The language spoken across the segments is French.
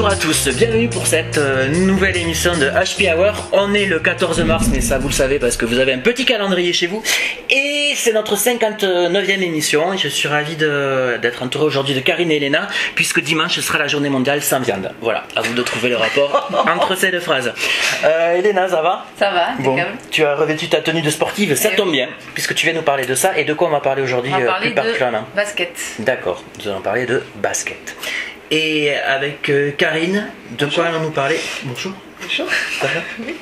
Bonjour à tous, bienvenue pour cette nouvelle émission de HP Hour. On est le 14 mars, mais ça vous le savez parce que vous avez un petit calendrier chez vous. Et c'est notre 59e émission et je suis ravi d'être entouré aujourd'hui de Karine et Elena puisque dimanche ce sera la journée mondiale sans viande. Voilà, à vous de trouver le rapport entre ces deux phrases. Elena, ça va? Ça va, bon, tu as revêtu ta tenue de sportive, ça tombe bien puisque tu viens nous parler de ça. Et de quoi on va parler aujourd'hui plus particulièrement? Basket. D'accord, nous allons parler de basket. Et avec Karine, de quoi allons-nous parler? Bonjour. Bonjour. Ça va? Oui.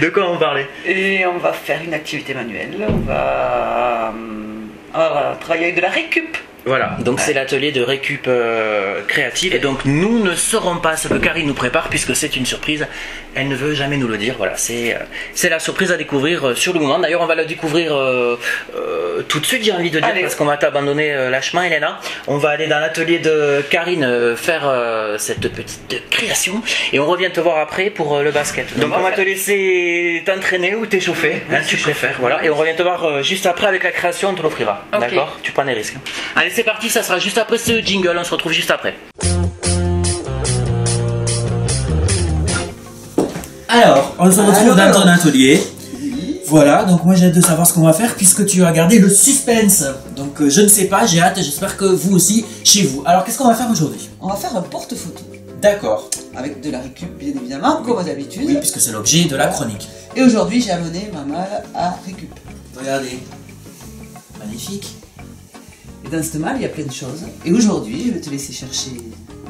De quoi on va parler? Et on va faire une activité manuelle. On va travailler avec de la récup. Voilà, donc c'est l'atelier de récup créative. Et donc nous ne saurons pas ce que Karine nous prépare puisque c'est une surprise. Elle ne veut jamais nous le dire. Voilà, c'est la surprise à découvrir sur le moment. D'ailleurs, on va la découvrir tout de suite, j'ai envie de dire, parce qu'on va t'abandonner lâchement, Elena. On va aller dans l'atelier de Karine faire cette petite création. Et on revient te voir après pour le basket. Donc on va te laisser t'entraîner ou t'échauffer, hein, tu préfères. Voilà, et on revient te voir juste après avec la création, on te l'offrira. Okay. D'accord? Tu prends des risques. Allez, c'est parti, ça sera juste après ce jingle, on se retrouve juste après. Alors, on se retrouve dans ton atelier. Voilà, donc moi j'ai hâte de savoir ce qu'on va faire puisque tu as gardé le suspense. Donc je ne sais pas, j'ai hâte, j'espère que vous aussi chez vous. Alors qu'est-ce qu'on va faire aujourd'hui? On va faire un porte-photo. D'accord. Avec de la récup, bien évidemment, comme d'habitude. Oui, puisque c'est l'objet de la chronique. Et aujourd'hui, j'ai amené ma malle à récup. Regardez. Magnifique. Et dans cette malle, il y a plein de choses. Et aujourd'hui, je vais te laisser chercher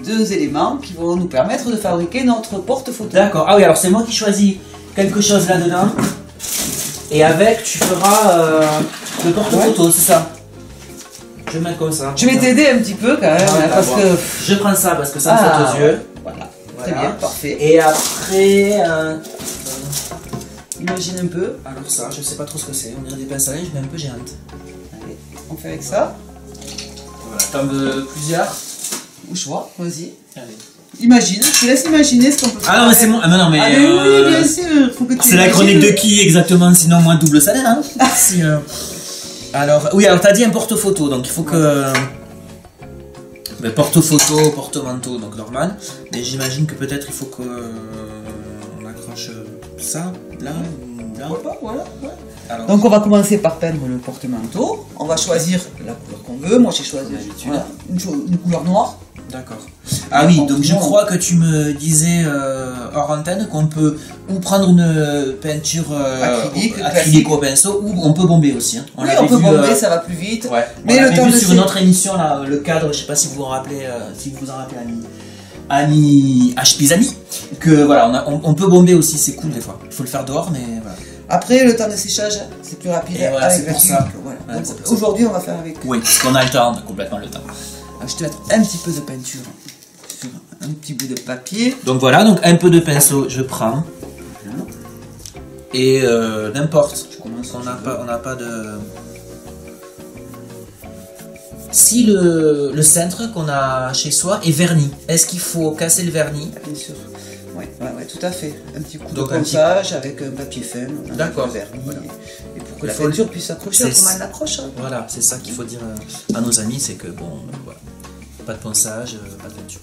deux éléments qui vont nous permettre de fabriquer notre porte-photo. D'accord. Ah oui, alors c'est moi qui choisis quelque chose là-dedans. Et avec, tu feras le porte-photo, c'est ça? Je vais mettre comme ça. Je vais t'aider un petit peu quand même, parce que... Je prends ça parce que ça me saute aux yeux. Voilà. Très bien, parfait. Et après... imagine un peu. Alors ça, je sais pas trop ce que c'est. On dirait des pinces à linge, mais un peu géantes. Allez, on fait avec ça. Voilà, t'en veux plusieurs? Au choix, vas-y. Allez. Imagine, je te laisse imaginer ce qu'on peut faire. Ah non, mais c'est moi. Ah non, mais. Ah, mais oui, bien sûr. Faut que tu c'est la chronique de qui exactement? Sinon, moins double salaire, hein. Si, alors, oui, alors t'as dit un porte-photo, donc il faut que. Ben, porte-photo, porte-manteau, donc normal. Mais j'imagine que peut-être il faut que. On accroche ça, là, là. Voilà, ouais. Alors, donc on va commencer par peindre le porte-manteau. On va choisir la couleur qu'on veut. Moi j'ai choisi une couleur noire. D'accord. Ah oui, donc je crois que tu me disais hors antenne qu'on peut ou prendre une peinture acrylique au pinceau ou on peut bomber aussi. Hein. On peut bomber, ça va plus vite. Ouais. Mais on l'avait vu sur une autre émission là, le cadre, je sais pas si vous vous rappelez, si vous vous en rappelez, Annie H. Pisani, que voilà, on peut bomber aussi, c'est cool des fois. Il faut le faire dehors, mais voilà. Après, le temps de séchage, c'est plus rapide. Et voilà, c'est pour ça. Voilà. Aujourd'hui, on va faire avec. Oui, parce qu'on a le temps, on a complètement le temps. Alors, je te vais mettre un petit peu de peinture sur un petit bout de papier. Donc voilà, donc un peu de pinceau, je prends. Et n'importe. On n'a pas de. Si le cintre qu'on a chez soi est verni, est-ce qu'il faut casser le vernis? Bien sûr. Oui, tout à fait. Un petit coup de ponçage avec un papier fin. D'accord. Voilà. Et pour que la peinture puisse s'accrocher, comment elle l'accroche. Hein. Voilà, c'est ça qu'il faut dire à nos amis, c'est que bon, voilà, pas de ponçage, pas de peinture.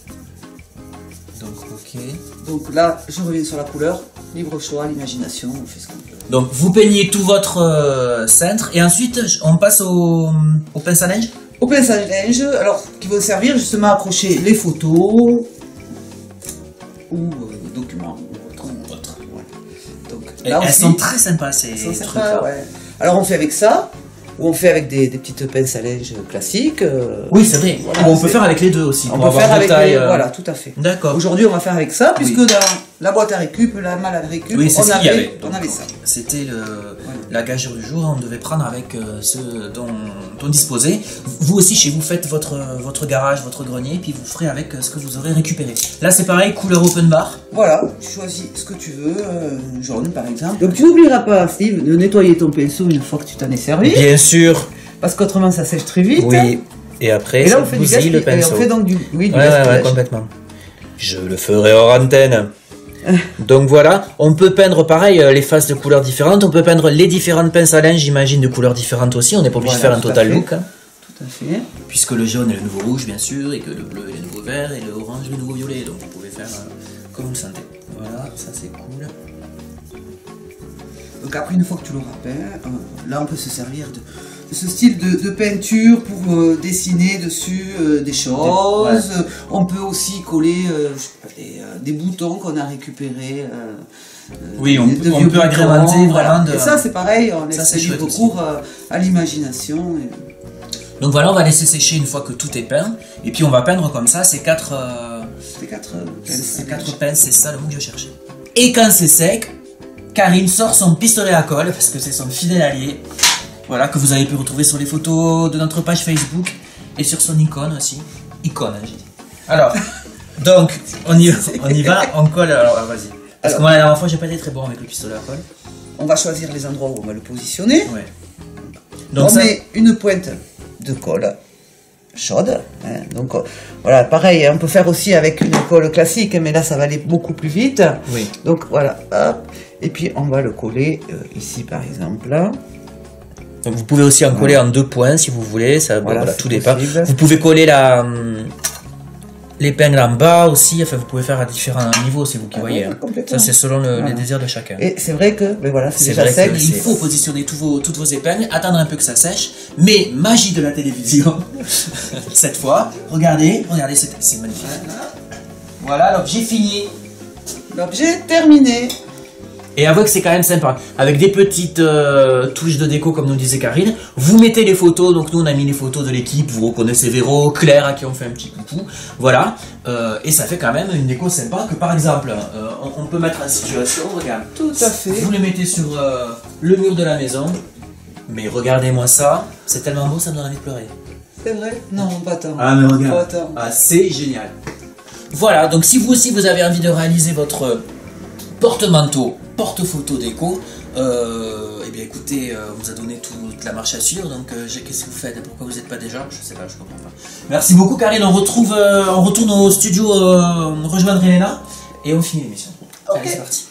Donc ok. Donc là, je reviens sur la couleur, libre choix, l'imagination, on fait ce qu'on peut. Donc vous peignez tout votre cintre et ensuite on passe au pince à linge. Au pince à linge, alors qui vont servir justement à accrocher les photos ou documents ou autre. Voilà. Donc, là elles aussi, sont très sympas ces trucs. Ouais. Alors on fait avec ça, ou on fait avec des petites pinces à linge classiques. Oui, c'est vrai. Voilà, on peut faire avec les deux aussi. On peut faire avec les... Voilà, tout à fait. D'accord. Aujourd'hui, on va faire avec ça, puisque dans la boîte à récup, la malle à récup, oui, on avait ça. C'était la gageure du jour, on devait prendre avec ce dont on disposait. Vous aussi, chez vous, faites votre garage, votre grenier, puis vous ferez avec ce que vous aurez récupéré. Là, c'est pareil, couleur open bar. Voilà, tu choisis ce que tu veux, jaune par exemple. Donc tu n'oublieras pas, Steve, de nettoyer ton pinceau une fois que tu t'en es servi. Bien sûr. Parce qu'autrement, ça sèche très vite. Oui. Et après, et là, on fait du gaspillage. Le pinceau. On fait donc du gaspillage. Complètement. Je le ferai hors antenne. Donc voilà, on peut peindre pareil les faces de couleurs différentes, on peut peindre les différentes pinces à linge, j'imagine, de couleurs différentes aussi, on n'est pas obligé de faire un total look. Hein. Tout à fait. Puisque le jaune est le nouveau rouge, bien sûr, et que le bleu est le nouveau vert, et le orange est le nouveau violet, donc vous pouvez faire comme vous le sentez. Voilà, ça c'est cool. Donc après, une fois que tu l'auras peint, là on peut se servir de ce style de peinture pour dessiner dessus des choses. Ouais. On peut aussi coller des boutons qu'on a récupérés. Oui, on peut boutons, agrémenter vraiment. Et ça c'est pareil, on laisse c'est chouette recours à l'imagination. Donc voilà, on va laisser sécher une fois que tout est peint. Et puis on va peindre comme ça ces quatre pinces, c'est ça le mot que je cherchais. Et quand c'est sec, Karine sort son pistolet à colle, parce que c'est son fidèle allié. Voilà, que vous avez pu retrouver sur les photos de notre page Facebook et sur son icône aussi. Icône, j'ai dit. Alors, donc, on y va, on colle. Alors, vas-y. Parce que moi, la dernière fois, j'ai pas été très bon avec le pistolet à colle. On va choisir les endroits où on va le positionner. Ouais. Donc, on met une pointe de colle chaude. Hein. Donc, voilà, pareil, on peut faire aussi avec une colle classique, mais là, ça va aller beaucoup plus vite. Oui. Donc, voilà, hop. Et puis, on va le coller ici, par exemple. Donc vous pouvez aussi en coller en 2 points si vous voulez, ça voilà, tout dépend. Vous pouvez coller l'épingle en bas aussi, enfin vous pouvez faire à différents niveaux, c'est vous qui voyez. Ça c'est selon les désirs de chacun. Et c'est vrai que, ben voilà, c'est déjà sec. Il faut positionner toutes vos épingles, attendre un peu que ça sèche, mais magie de la télévision, cette fois, regardez, c'est magnifique. Voilà, l'objet fini. L'objet terminé. Et avouez que c'est quand même sympa, avec des petites touches de déco comme nous disait Karine. Vous mettez les photos, donc nous on a mis les photos de l'équipe, vous reconnaissez Véro, Claire à qui on fait un petit coucou, voilà. Et ça fait quand même une déco sympa que par exemple, on peut mettre en situation, regarde. Tout à fait. Vous les mettez sur le mur de la maison, mais regardez-moi ça, c'est tellement beau ça me donne envie de pleurer. C'est vrai? Non, pas tant. Ah mais regarde, c'est génial. Voilà, donc si vous aussi vous avez envie de réaliser votre porte-manteau, porte-photo déco, et bien écoutez, on vous a donné toute la marche à suivre, donc qu'est-ce que vous faites? Pourquoi vous n'êtes pas déjà? Je sais pas, je comprends pas. Merci beaucoup Karine, on retourne au studio rejoindre Elena et on finit l'émission. Okay. Allez, c'est parti.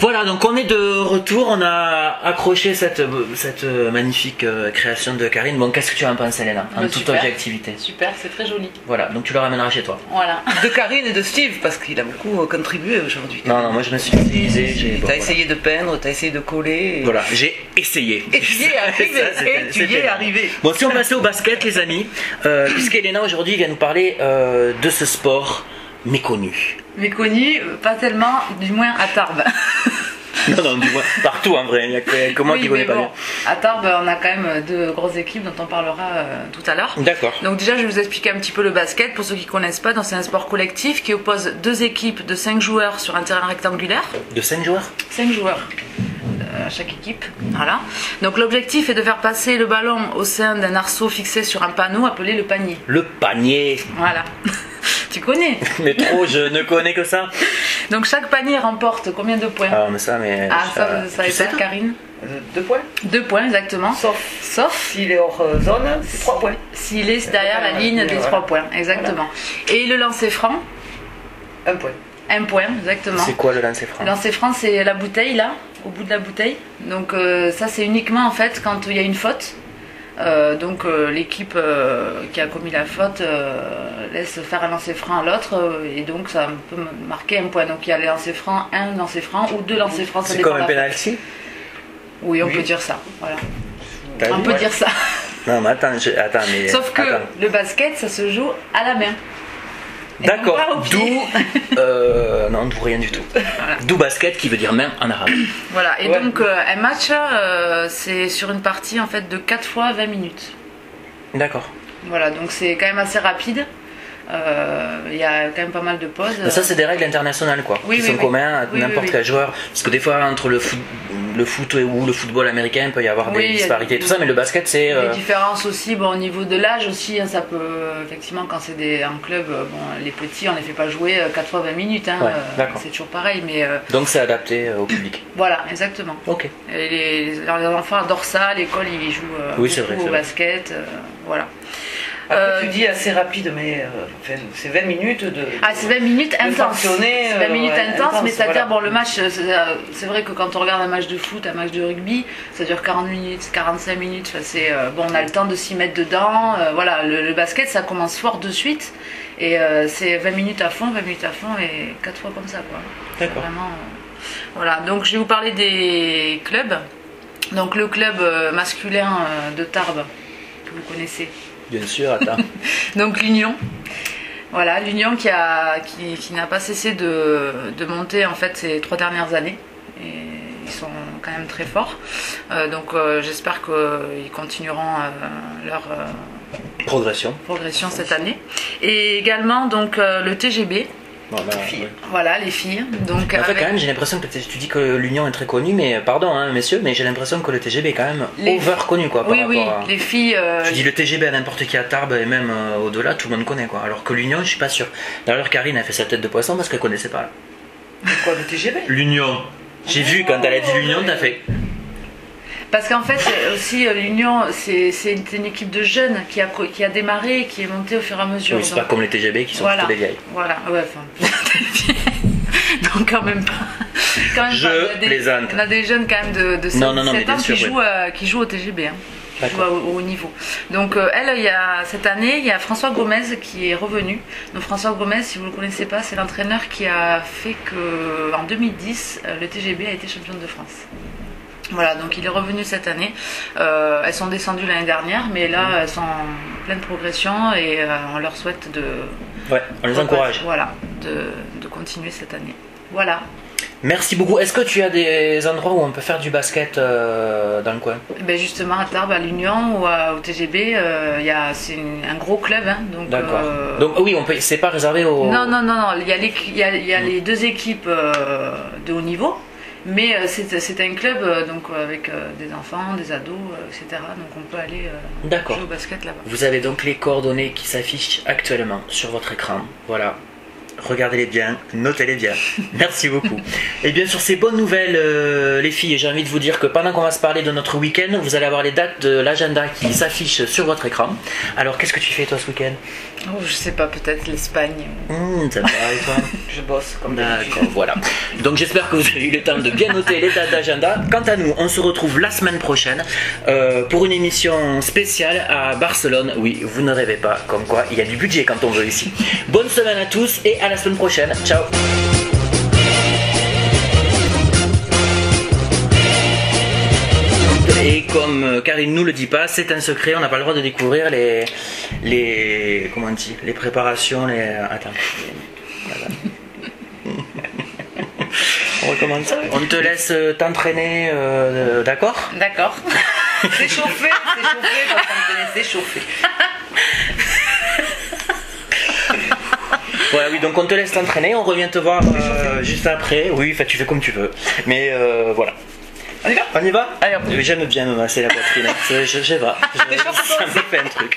Voilà, donc on est de retour, on a accroché cette magnifique création de Karine. Bon, qu'est-ce que tu en penses, Elena, en toute objectivité? Super, c'est très joli. Voilà, donc tu le ramèneras chez toi. Voilà. De Karine et de Steve, parce qu'il a beaucoup contribué aujourd'hui. Non, moi je me suis utilisé. T'as essayé de peindre, t'as essayé de coller. Et... Voilà, j'ai essayé. Et tu y es arrivé. Bon, si on passait au basket, les amis, puisqu'Elena aujourd'hui vient nous parler de ce sport méconnu. Méconnu, pas tellement, du moins à Tarbes. Non, du moins, partout en vrai, il n'y a que moi qui connais pas bien. À Tarbes, on a quand même 2 grosses équipes dont on parlera tout à l'heure. D'accord. Donc déjà, je vais vous expliquer un petit peu le basket, pour ceux qui ne connaissent pas. C'est un sport collectif qui oppose 2 équipes de 5 joueurs sur un terrain rectangulaire. De 5 joueurs? 5 joueurs. À chaque équipe, voilà. Donc l'objectif est de faire passer le ballon au sein d'un arceau fixé sur un panneau appelé le panier. Le panier. Voilà. Tu connais? Mais trop, je ne connais que ça. Donc chaque panier remporte combien de points? Ah mais ça, mais... Ah ça est ça, Karine? 2 points. 2 points exactement. Sauf s'il est hors zone, c'est 3 points. S'il est derrière la ligne des 3 points, exactement. Voilà. Et le lancer franc? 1 point. 1 point, exactement. C'est quoi le lancer franc? Le lancer franc, c'est la bouteille là, au bout de la bouteille. Donc ça c'est uniquement en fait quand il y a une faute. Donc l'équipe qui a commis la faute laisse faire un lancer franc à l'autre et donc ça peut marquer 1 point. Donc il y a les lancers francs, 1 lancer franc ou 2 lancers francs. C'est comme un penalty? Oui, on peut dire ça. Voilà. On peut dire ça. Non mais attends, mais... Sauf que le basket ça se joue à la main. D'accord, non, d'où rien du tout. Voilà. D'où basket qui veut dire main en arabe. Voilà, et donc un match, c'est sur une partie en fait de 4 fois 20 minutes. D'accord. Voilà, donc c'est quand même assez rapide. Il y a quand même pas mal de pauses. Mais ça, c'est des règles internationales, quoi, qui sont communes à n'importe quel joueur. Parce que des fois, entre le foot ou le football américain, il peut y avoir des disparités, tout ça, mais le basket, c'est... Des différences aussi, bon, au niveau de l'âge aussi, hein, ça peut, effectivement, quand c'est un club, bon, les petits, on ne les fait pas jouer 4 fois 20 minutes, hein, c'est toujours pareil, mais... Donc c'est adapté au public. Voilà, exactement. Ok. Et les enfants adorent ça, à l'école, ils jouent beaucoup au basket, voilà. Euh, Tu dis assez rapide, mais enfin, c'est 20 minutes de. Ah, c'est 20 minutes intenses. C'est 20 minutes ouais, intenses, mais c'est-à-dire, voilà. bon, le match, c'est vrai que quand on regarde un match de foot, un match de rugby, ça dure 40 minutes, 45 minutes. Enfin, bon, on a le temps de s'y mettre dedans. Voilà, le basket, ça commence fort de suite. Et c'est 20 minutes à fond et 4 fois comme ça, quoi. D'accord. Vraiment. Voilà, donc je vais vous parler des clubs. Donc, le club masculin de Tarbes, que vous connaissez. Bien sûr, attends. Donc l'Union, voilà, l'Union qui n'a pas cessé de monter en fait ces 3 dernières années. Et ils sont quand même très forts. Donc j'espère qu'ils continueront leur Progression. progression cette année. Et également donc le TGB. Voilà, filles. ouais. Voilà, les filles. Donc, En fait, quand même, j'ai l'impression que tu dis que l'Union est très connue, mais pardon, hein, messieurs, mais j'ai l'impression que le TGB est quand même over connu, quoi, par oui, rapport à... les filles. Tu dis le TGB à n'importe qui à Tarbes et même au-delà, tout le monde connaît, quoi. Alors que l'Union, je suis pas sûr. D'ailleurs, Karine a fait sa tête de poisson parce qu'elle connaissait pas. Quoi, le TGB? L'Union. J'ai vu quand elle a dit l'Union, t'as fait. Parce qu'en fait, aussi, l'Union, c'est une équipe de jeunes qui a démarré et qui est montée au fur et à mesure. Oui, c'est Donc, pas comme les TGB qui sont voilà, plutôt des vieilles. Voilà, ouais, enfin. Donc, quand même pas. Quand même Je pas. plaisante. On a des jeunes quand même de 7 Non, mais bien ans sûr, qui jouent au TGB. Hein. Qui jouent D'accord. au haut niveau. Donc, cette année, il y a François Gomez qui est revenu. Donc, François Gomez, si vous ne le connaissez pas, c'est l'entraîneur qui a fait qu'en 2010, le TGB a été championne de France. Voilà, donc il est revenu cette année. Elles sont descendues l'année dernière, mais là, elles sont en pleine progression et on leur souhaite de... Ouais, on les encourage. Voilà, de continuer cette année. Voilà. Merci beaucoup. Est-ce que tu as des endroits où on peut faire du basket dans le coin? Et ben justement, à Tarbes, à l'Union ou au TGB, c'est un gros club. Hein, donc, D'accord. Donc oui, c'est pas réservé aux... Non. Il y a les 2 équipes de haut niveau. Mais c'est un club donc avec des enfants, des ados, etc. Donc on peut aller D'accord. jouer au basket là-bas. Vous avez donc les coordonnées qui s'affichent actuellement sur votre écran. Voilà. Regardez-les bien, notez-les bien. Merci beaucoup. Et bien sur ces bonnes nouvelles, les filles, j'ai envie de vous dire que pendant qu'on va se parler de notre week-end, vous allez avoir les dates de l'agenda qui s'affichent sur votre écran. Alors qu'est-ce que tu fais toi ce week-end? Oh, je sais pas, peut-être l'Espagne. Ça me paraît toi. Je bosse comme d'habitude. D'accord, voilà. Donc j'espère que vous avez eu le temps de bien noter les dates d'agenda. Quant à nous, on se retrouve la semaine prochaine pour une émission spéciale à Barcelone. Oui, vous ne rêvez pas, comme quoi il y a du budget quand on veut ici. Bonne semaine à tous et à la semaine prochaine. Ciao. Et comme Karine nous le dit pas, c'est un secret, on n'a pas le droit de découvrir comment on dit, les préparations, Attends. Voilà. On recommence. On te laisse t'entraîner, d'accord? D'accord. C'est chauffé, parce qu'on me laissait chauffer. Ouais, oui, donc on te laisse t'entraîner, on revient te voir juste après. Oui, enfin tu fais comme tu veux. Mais voilà. On y va? On y va? Allez, hop. J'aime bien me masser la poitrine. Je vais. Ça me fait un truc.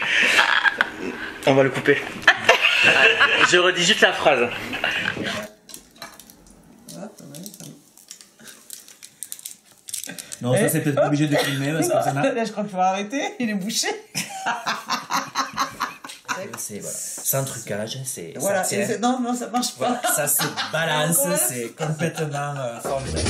On va le couper. Je redis juste la phrase. Non, ça c'est peut-être pas obligé de filmer parce que ça n'a. Là, je crois qu'il faut arrêter, il est bouché. C'est voilà. Sans trucage, c'est. Voilà, ça tient. non, ça marche pas. Voilà, ça se balance, c'est complètement formidable.